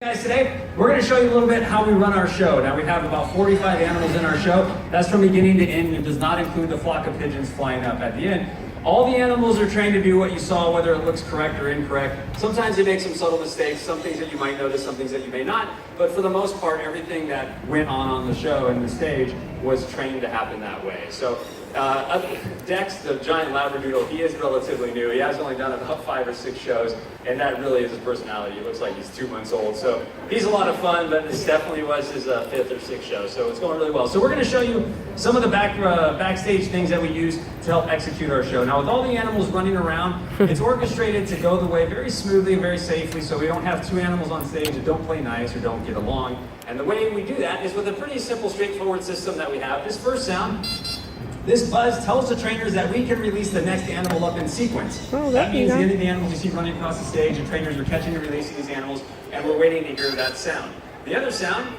Guys, today we're going to show you a little bit how we run our show. Now we have about 45 animals in our show. That's from beginning to end. It does not include the flock of pigeons flying up at the end. All the animals are trained to do what you saw, whether it looks correct or incorrect. Sometimes they make some subtle mistakes, some things that you might notice, some things that you may not. But for the most part, everything that went on the show and the stage was trained to happen that way. So Dex, the giant Labradoodle, he is relatively new. He has only done about 5 or 6 shows, and that really is his personality. He looks like he's 2 months old. So he's a lot of fun, but this definitely was his 5th or 6th show. So it's going really well. So we're going to show you some of the backstage things that we use to help execute our show. Now with all the animals running around, it's orchestrated to go the way very smoothly and very safely, so we don't have 2 animals on stage that don't play nice or don't get along. And the way we do that is with a pretty simple, straightforward system that we have. This first sound, this buzz tells the trainers that we can release the next animal up in sequence. Oh, that means any of the animals you see running across the stage, the trainers are catching and releasing these animals, and we're waiting to hear that sound. The other sound,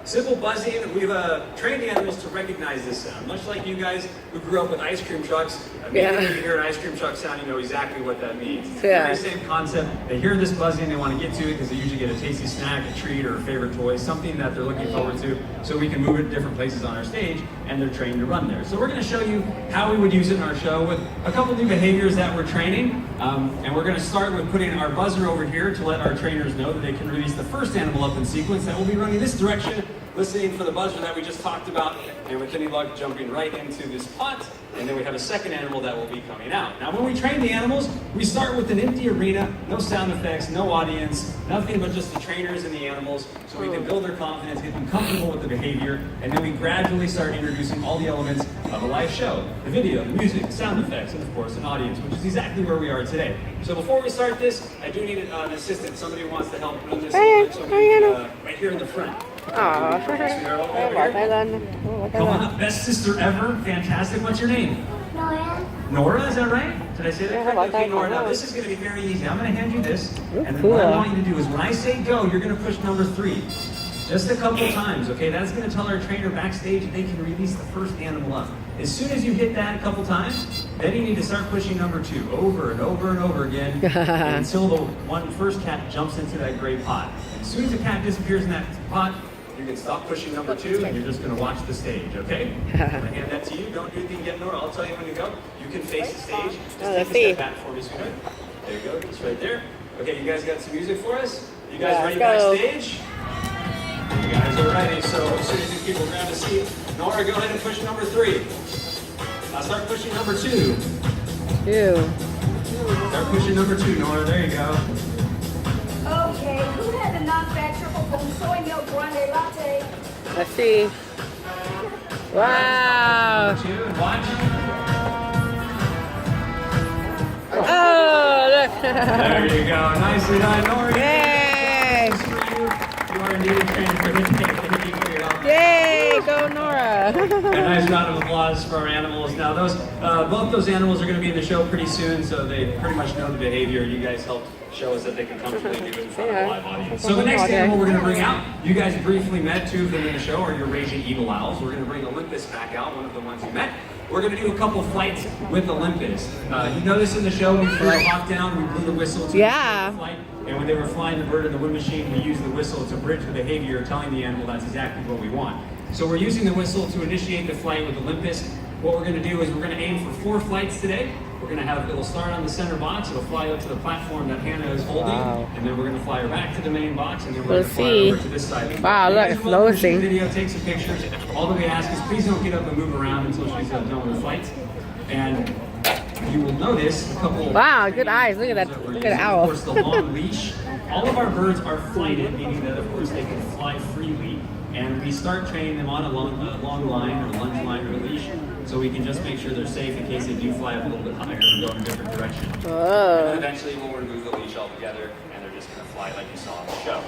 simple buzzing. We've trained the animals to recognize this sound. Much like you guys who grew up with ice cream trucks, immediately you hear an ice cream truck sound, you know exactly what that means. It's the very same concept. They hear this buzzing, they want to get to it because they usually get a tasty snack, a treat, or a favorite toy, something that they're looking forward to, so we can move it to different places on our stage, and they're trained to run there. So we're going to show you how we would use it in our show with a couple new behaviors that we're training. And we're going to start with putting our buzzer over here to let our trainers know that they can release the first animal up in sequence. That will be running this direction, listening for the buzzer that we just talked about, and with any luck jumping right into this pot, and then we have a second animal that will be coming out. Now when we train the animals, we start with an empty arena, no sound effects, no audience, nothing but just the trainers and the animals, so we can build their confidence, get them comfortable with the behavior, and then we gradually start introducing all the elements of a live show, the video, the music, sound effects, and of course an audience, which is exactly where we are today. So before we start this, I do need an assistant, somebody who wants to help run this right here in the front. Aw, Come on up, best sister ever, fantastic. What's your name? Nora. Nora, is that right? Did I say that correctly? Okay, Nora, now this is going to be very easy. I'm going to hand you this, and then what I want you to do is when I say go, you're going to push number 3. Just a couple times, okay? That's going to tell our trainer backstage that they can release the first animal up. As soon as you hit that a couple times, then you need to start pushing number 2 over and over and over again until the first cat jumps into that gray pot. As soon as the cat disappears in that pot, you can stop pushing number 2 and you're just going to watch the stage, okay? I'm going to hand that to you. Don't do anything yet, Nora. I'll tell you when to go. You can face the stage. Just take a step back for me, sweetheart. There you go. Just right there. Okay, you guys got some music for us? You guys ready backstage? You guys are ready, so as soon as you people grab a seat, Nora, go ahead and push number 3. I'll start pushing number 2. Start pushing number 2, Nora. There you go. Okay, who had the non-fat triple foam soy milk grande latte? Let's see. Wow. Number 2, and watch. Oh, look. There you go. Nicely done, Nora. Yay. You are indeed trained for this day. Thank you for your help. Yay, go Nora. A nice round of applause for our animals. Now, both those animals are going to be in the show pretty soon, so they pretty much know the behavior. You guys helped show us that they can comfortably do it in front of a live audience. So the next animal we're going to bring out, you guys briefly met 2 of them in the show, are your raging evil owls. We're going to bring Olympus back out, one of the ones you met. We're going to do a couple flights with Olympus. You notice in the show, we flew the hawk down, we blew the whistle to the flight. And when they were flying the bird in the wind machine, we used the whistle to bridge the behavior, telling the animal that's exactly what we want. So we're using the whistle to initiate the flight with Olympus. What we're going to do is we're going to aim for 4 flights today. We're going to have, it'll start on the center box, it'll fly up to the platform that Hannah is holding, and then we're going to fly her back to the main box, and then we're going to fly her over to this side. Wow, look, it's floating. Video, take some pictures. All that we ask is please don't get up and move around until she's done with the flight. And you will notice a couple. Wow, good eyes. Look at that. Look at the owl. Of course, the long leash. All of our birds are flighted, meaning that of course they can fly freely. And we start training them on a long line or lunge line or leash, so we can just make sure they're safe in case they do fly up a little bit higher or go in a different direction. And then eventually we'll remove the leash altogether, and they're just going to fly like you saw on the show.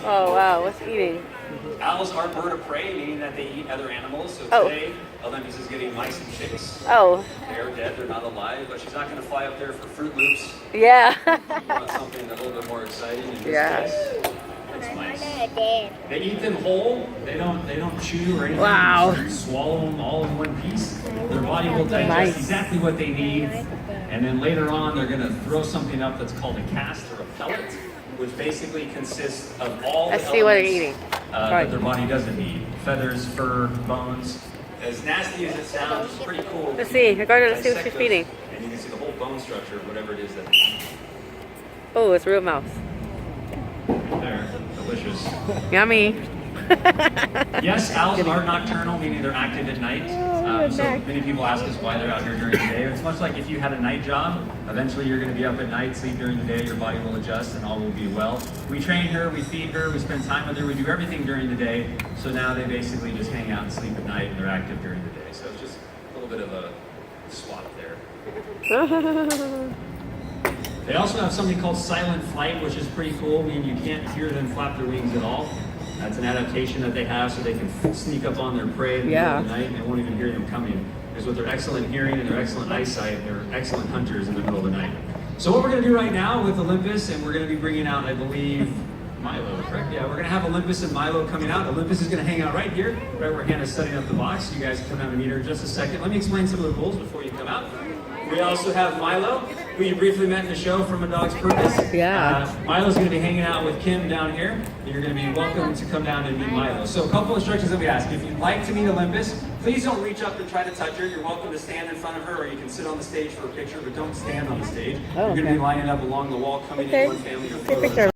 Oh wow, what's eating? Owls are bird of prey, meaning that they eat other animals. So today, Olympus is getting mice and chicks. Oh. They're dead, they're not alive, but she's not going to fly up there for Fruit Loops. Yeah. You want something a little bit more exciting in this case. It's mice. They eat them whole. They don't chew or anything. Wow. They just swallow them all in one piece. Their body will digest exactly what they need. And then later on, they're going to throw something up that's called a cast or a pellet. which basically consists of all Let's the see what they're elements, eating. that their body doesn't need. Feathers, fur, bones. As nasty as it sounds, it's pretty cool. Let's see. Go to see what Dissect she's feeding. those, and you can see the whole bone structure of whatever it is that Oh, it's real mouse. there. Delicious. Yummy. Yes, owls are nocturnal, meaning they're active at night. So many people ask us why they're out here during the day. It's much like if you had a night job, eventually you're going to be up at night, sleep during the day, your body will adjust and all will be well. We train her, we feed her, we spend time with her, we do everything during the day. So now they basically just hang out and sleep at night and they're active during the day. So it's just a little bit of a swap there. They also have something called silent flight, which is pretty cool, meaning you can't hear them flap their wings at all. That's an adaptation that they have so they can sneak up on their prey in the middle of the night and they won't even hear them coming. Because with their excellent hearing and their excellent eyesight, they're excellent hunters in the middle of the night. So what we're going to do right now with Olympus, and we're going to be bringing out, I believe, Milo, correct? Yeah, we're going to have Olympus and Milo coming out. Olympus is going to hang out right here, right where Hannah's setting up the box. You guys can come down and meet her in just a second. Let me explain some of the rules before you come out. We also have Milo, who you briefly met in the show from A Dog's Purpose. Yeah. Milo's going to be hanging out with Kim down here. You're going to be welcome to come down and meet Milo. So a couple instructions that we ask. If you'd like to meet Olympus, please don't reach up and try to touch her. You're welcome to stand in front of her or you can sit on the stage for a picture, but don't stand on the stage. Oh, You're going to okay. be lining up along the wall coming Okay. in one family or Take a photos. picture.